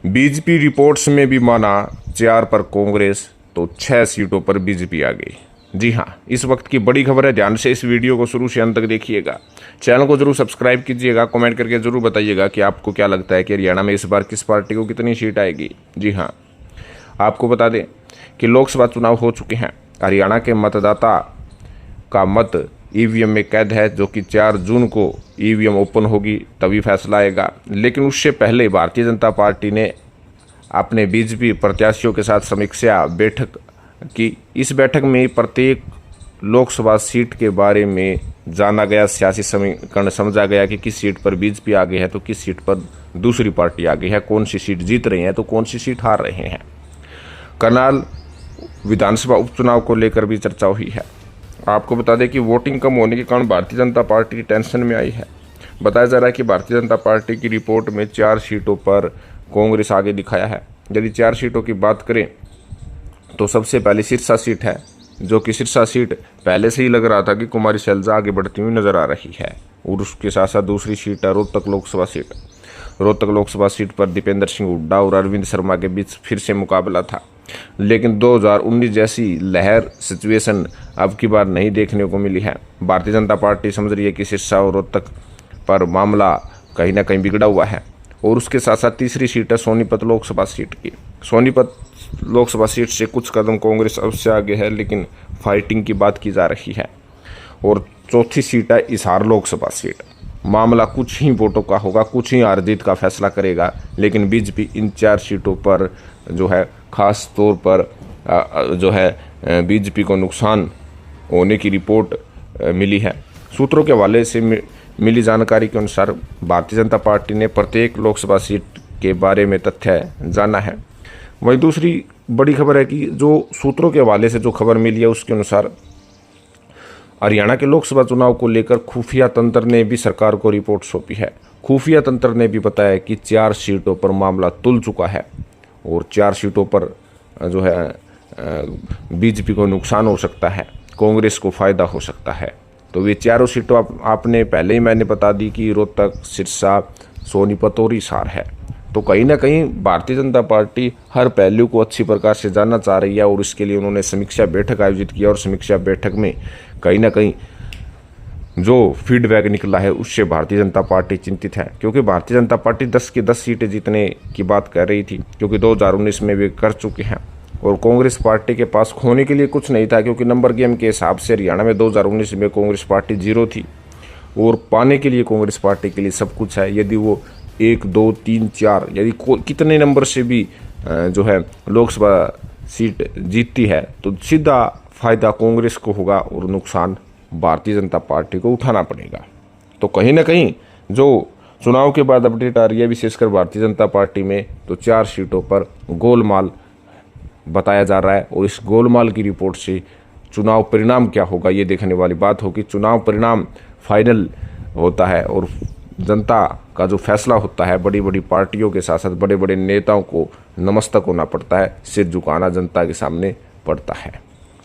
BJP reports में भी माना 4 पर कांग्रेस तो 6 सीटों पर बीजेपी आ गई। जी हाँ, इस वक्त की बड़ी खबर है, ध्यान से इस वीडियो को शुरू से अंत तक देखिएगा। चैनल को जरूर सब्सक्राइब कीजिएगा, कमेंट करके जरूर बताइएगा कि आपको क्या लगता है कि हरियाणा में इस बार किस पार्टी को कितनी सीट आएगी। जी हाँ, आपको बता दें कि लोकसभा चुनाव हो चुके हैं। हरियाणा के मतदाता का मत ईवीएम में कैद है, जो कि 4 जून को ईवीएम ओपन होगी तभी फैसला आएगा। लेकिन उससे पहले भारतीय जनता पार्टी ने अपने बीजेपी प्रत्याशियों के साथ समीक्षा बैठक की। इस बैठक में प्रत्येक लोकसभा सीट के बारे में जाना गया, सियासी समीकरण समझा गया कि किस सीट पर बीजेपी आगे है तो किस सीट पर दूसरी पार्टी आगे है, कौन सी सीट जीत रही है तो कौन सी सीट हार रहे हैं। करनाल विधानसभा उपचुनाव को लेकर भी चर्चा हुई है। आपको बता दें कि वोटिंग कम होने के कारण भारतीय जनता पार्टी टेंशन में आई है। बताया जा रहा है कि भारतीय जनता पार्टी की रिपोर्ट में 4 सीटों पर कांग्रेस आगे दिखाया है। यदि 4 सीटों की बात करें तो सबसे पहले सिरसा सीट है, जो कि सिरसा सीट पहले से ही लग रहा था कि कुमारी शैलजा आगे बढ़ती हुई नजर आ रही है। और उसके साथ साथ दूसरी सीट है रोहतक लोकसभा सीट। रोहतक लोकसभा सीट पर दीपेंद्र सिंह हुड्डा और अरविंद शर्मा के बीच फिर से मुकाबला था, लेकिन 2019 जैसी लहर सिचुएशन अब की बार नहीं देखने को मिली है। भारतीय जनता पार्टी समझ रही है कि सिरसा और रोहतक पर मामला कहीं ना कहीं बिगड़ा हुआ है। और उसके साथ साथ तीसरी सीट है सोनीपत लोकसभा सीट की। सोनीपत लोकसभा सीट से कुछ कदम कांग्रेस अवश्य आगे है, लेकिन फाइटिंग की बात की जा रही है। और चौथी सीट है हिसार लोकसभा सीट। मामला कुछ ही वोटों का होगा, कुछ ही हार जीत का फैसला करेगा, लेकिन बीजेपी इन 4 सीटों पर जो है खास तौर पर जो है बीजेपी को नुकसान होने की रिपोर्ट मिली है। सूत्रों के हवाले से मिली जानकारी के अनुसार भारतीय जनता पार्टी ने प्रत्येक लोकसभा सीट के बारे में तथ्य जाना है। वहीं दूसरी बड़ी खबर है कि जो सूत्रों के हवाले से जो खबर मिली है उसके अनुसार हरियाणा के लोकसभा चुनाव को लेकर खुफिया तंत्र ने भी सरकार को रिपोर्ट सौंपी है। खुफिया तंत्र ने भी बताया कि 4 सीटों पर मामला तुल चुका है और 4 सीटों पर जो है बीजेपी को नुकसान हो सकता है, कांग्रेस को फायदा हो सकता है। तो ये चारों सीटों आपने पहले ही मैंने बता दी कि रोहतक, सिरसा, सोनीपत और हिसार है। तो कहीं ना कहीं भारतीय जनता पार्टी हर पहलू को अच्छी प्रकार से जानना चाह रही है और इसके लिए उन्होंने समीक्षा बैठक आयोजित किया। और समीक्षा बैठक में कहीं ना कहीं जो फीडबैक निकला है उससे भारतीय जनता पार्टी चिंतित है, क्योंकि भारतीय जनता पार्टी 10 की 10 सीटें जीतने की बात कर रही थी, क्योंकि 2019 में वे कर चुके हैं। और कांग्रेस पार्टी के पास खोने के लिए कुछ नहीं था, क्योंकि नंबर गेम के हिसाब से हरियाणा में 2019 में कांग्रेस पार्टी 0 थी और पाने के लिए कांग्रेस पार्टी के लिए सब कुछ है। यदि वो 1, 2, 3, 4 यदि कितने नंबर से भी जो है लोकसभा सीट जीतती है तो सीधा फायदा कांग्रेस को होगा और नुकसान भारतीय जनता पार्टी को उठाना पड़ेगा। तो कहीं ना कहीं जो चुनाव के बाद अपडेट आ रही है विशेषकर भारतीय जनता पार्टी में, तो 4 सीटों पर गोलमाल बताया जा रहा है। और इस गोलमाल की रिपोर्ट से चुनाव परिणाम क्या होगा ये देखने वाली बात होगी। चुनाव परिणाम फाइनल होता है और जनता का जो फैसला होता है, बड़ी बड़ी पार्टियों के साथ साथ बड़े बड़े नेताओं को नमस्तक होना पड़ता है, सिर झुकाना जनता के सामने पड़ता है।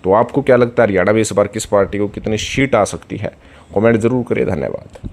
तो आपको क्या लगता है हरियाणा में इस बार किस पार्टी को कितनी सीट आ सकती है? कमेंट जरूर करिए। धन्यवाद।